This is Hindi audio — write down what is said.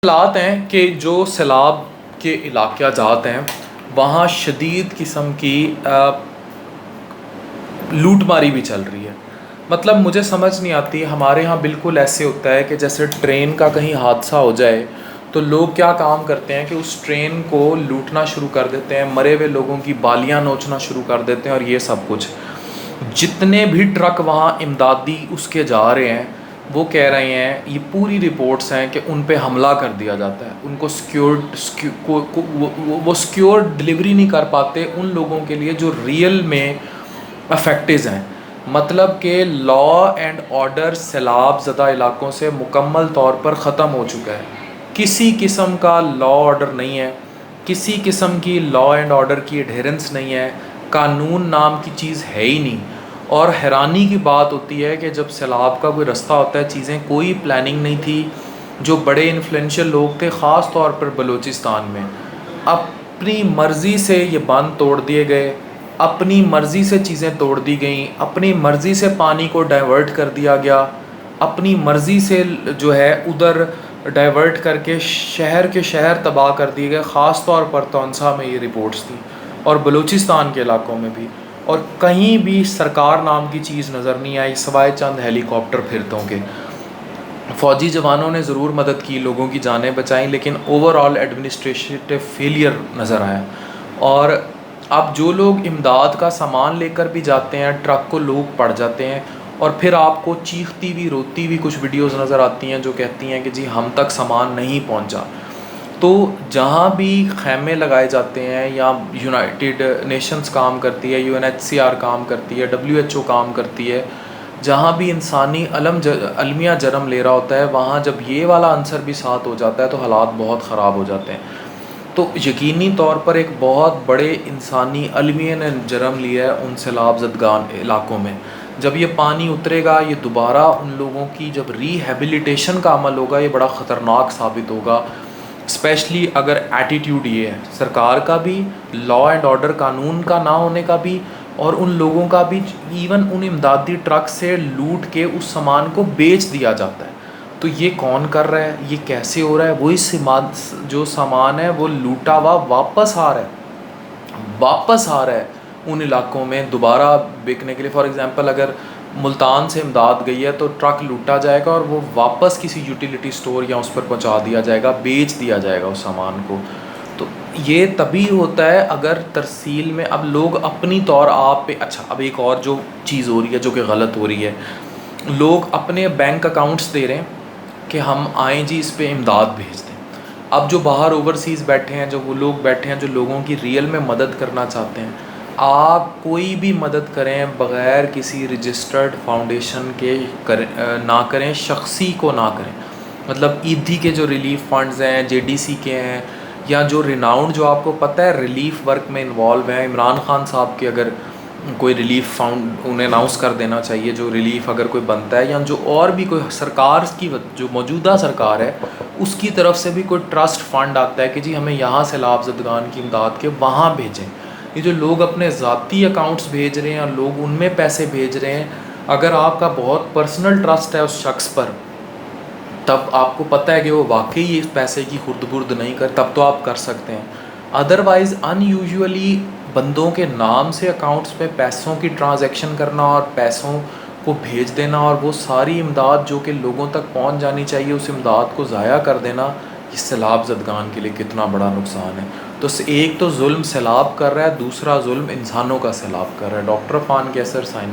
हालात हैं कि जो सैलाब के इलाक़ा जात हैं वहाँ शदीद किस्म की लूटमारी भी चल रही है। मतलब मुझे समझ नहीं आती, हमारे यहाँ बिल्कुल ऐसे होता है कि जैसे ट्रेन का कहीं हादसा हो जाए तो लोग क्या काम करते हैं कि उस ट्रेन को लूटना शुरू कर देते हैं, मरे हुए लोगों की बालियाँ नोचना शुरू कर देते हैं। और ये सब कुछ जितने भी ट्रक वहाँ इमदादी उसके जा रहे हैं वो कह रहे हैं, ये पूरी रिपोर्ट्स हैं कि उन पे हमला कर दिया जाता है, उनको वो सिक्योर डिलीवरी नहीं कर पाते उन लोगों के लिए जो रियल में अफेक्टेड हैं। मतलब कि लॉ एंड ऑर्डर सैलाब ज़दा इलाक़ों से मुकम्मल तौर पर ख़त्म हो चुका है। किसी किस्म का लॉ ऑर्डर नहीं है, किसी किस्म की लॉ एंड ऑर्डर की एडहेरेंस नहीं है, कानून नाम की चीज़ है ही नहीं। और हैरानी की बात होती है कि जब सैलाब का कोई रास्ता होता है, चीज़ें कोई प्लानिंग नहीं थी। जो बड़े इन्फ्लुएंशियल लोग थे ख़ास तौर पर बलूचिस्तान में, अपनी मर्ज़ी से ये बांध तोड़ दिए गए, अपनी मर्ज़ी से चीज़ें तोड़ दी गई, अपनी मर्ज़ी से पानी को डाइवर्ट कर दिया गया, अपनी मर्ज़ी से जो है उधर डाइवर्ट करके शहर के शहर तबाह कर दिए गए। ख़ास तौर पर तौंसा में ये रिपोर्ट्स थी और बलूचिस्तान के इलाक़ों में भी। और कहीं भी सरकार नाम की चीज़ नज़र नहीं आई सिवाय चंद हेलीकॉप्टर फिरतों के। फ़ौजी जवानों ने ज़रूर मदद की, लोगों की जानें बचाईं, लेकिन ओवरऑल एडमिनिस्ट्रेटिव फेलियर नज़र आया। और अब जो लोग इमदाद का सामान लेकर भी जाते हैं, ट्रक को लोग पड़ जाते हैं और फिर आपको चीखती हुई रोती हुई कुछ वीडियोस नज़र आती हैं जो कहती हैं कि जी हम तक सामान नहीं पहुंचा। तो जहाँ भी खैमे लगाए जाते हैं या यूनाइटेड नेशंस काम करती है, UNHCR काम करती है, WHO काम करती है, जहाँ भी इंसानी अलमिया जन्म ले रहा होता है, वहाँ जब ये वाला आंसर भी साथ हो जाता है तो हालात बहुत ख़राब हो जाते हैं। तो यकीनी तौर पर एक बहुत बड़े इंसानी अलमिया ने जन्म लिया है उन सैलाब ज़दगान इलाक़ों में। जब ये पानी उतरेगा, ये दोबारा उन लोगों की जब रिहेबिलिटेशन का अमल होगा, ये बड़ा ख़तरनाक साबित होगा। स्पेशली अगर एटीट्यूड ये है सरकार का भी, लॉ एंड ऑर्डर कानून का ना होने का भी, और उन लोगों का भी, इवन उन इमदादी ट्रक से लूट के उस सामान को बेच दिया जाता है। तो ये कौन कर रहा है, ये कैसे हो रहा है? वही जो सामान है वो लूटा हुआ वापस आ रहा है उन इलाक़ों में दोबारा बिकने के लिए। फॉर एग्ज़ाम्पल अगर मुल्तान से इमदाद गई है तो ट्रक लूटा जाएगा और वो वापस किसी यूटिलिटी स्टोर या उस पर पहुंचा दिया जाएगा, बेच दिया जाएगा उस सामान को। तो ये तभी होता है अगर तरसील में अब लोग अपनी तौर आप पे। अच्छा, अब एक और जो चीज़ हो रही है जो कि गलत हो रही है, लोग अपने बैंक अकाउंट्स दे रहे हैं कि हम आएँ जी इस पे इमदाद भेज दें। अब जो बाहर ओवरसीज़ बैठे हैं, जो वो लोग बैठे हैं जो लोगों की रियल में मदद करना चाहते हैं, आप कोई भी मदद करें बग़ैर किसी रजिस्टर्ड फाउंडेशन के ना करें, शख्सी को ना करें। मतलब ईदी के जो रिलीफ़ फ़ंड्स हैं, JDC के हैं, या जो रिनाउंड, जो आपको पता है रिलीफ़ वर्क में इन्वॉल्व हैं, इमरान खान साहब के अगर कोई रिलीफ़ फाउंड उन्हें अनाउंस कर देना चाहिए, जो रिलीफ़ अगर कोई बनता है, या जो और भी कोई सरकार की जो मौजूदा सरकार है उसकी तरफ से भी कोई ट्रस्ट फ़ंड आता है कि जी हमें यहाँ सैलाब ज़दगान की इमदाद के वहाँ भेजें। ये जो लोग अपने ज़ाती अकाउंट्स भेज रहे हैं, लोग उनमें पैसे भेज रहे हैं, अगर आपका बहुत पर्सनल ट्रस्ट है उस शख्स पर, तब आपको पता है कि वो वाकई इस पैसे की खुर्द-बुर्द नहीं कर, तब तो आप कर सकते हैं। अदरवाइज़ अनयूजुअली बंदों के नाम से अकाउंट्स पे पैसों की ट्रांजैक्शन करना और पैसों को भेज देना, और वो सारी इमदाद जो कि लोगों तक पहुंच जानी चाहिए उस इमदाद को ज़ाया कर देना, ये सैलाब ज़दगान के लिए कितना बड़ा नुकसान है। तो एक तो जुल्म सैलाब कर रहा है, दूसरा जुल्म इंसानों का सैलाब कर रहा है। डॉक्टर फ़ान कैसर साइन।